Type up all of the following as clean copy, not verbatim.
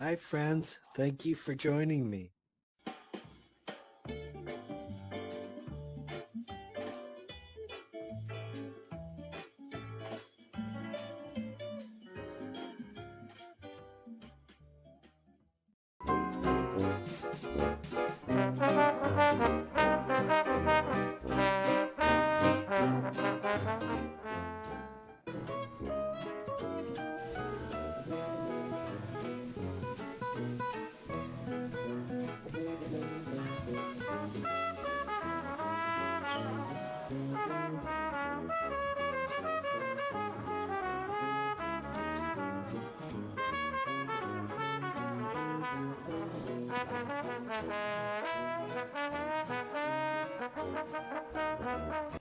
Hi, friends. Thank you for joining me.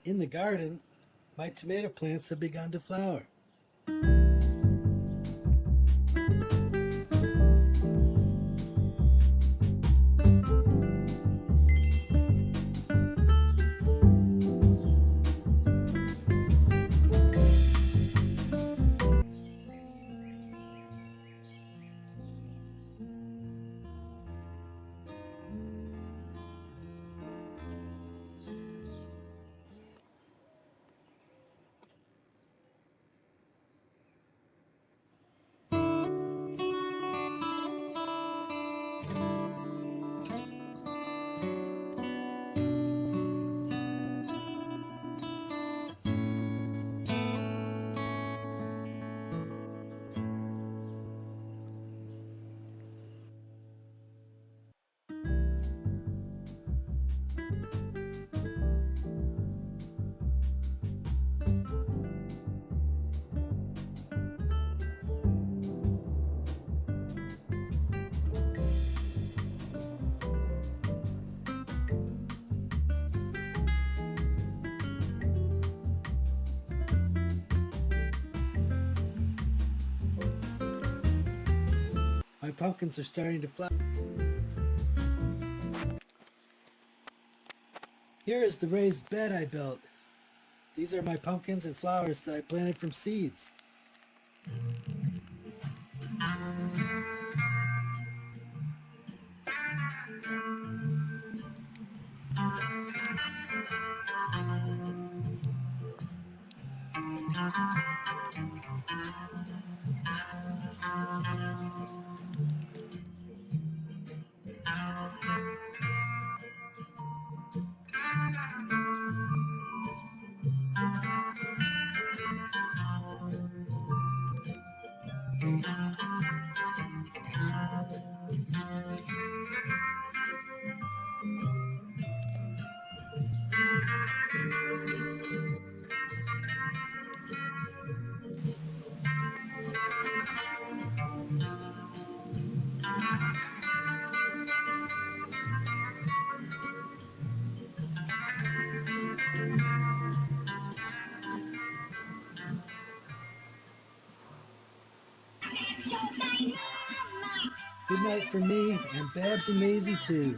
In the garden, my tomato plants have begun to flower. My pumpkins are starting to flower. Here is the raised bed I built. These are my pumpkins and flowers that I planted from seeds. Good night for me, and Babs and Maisie too.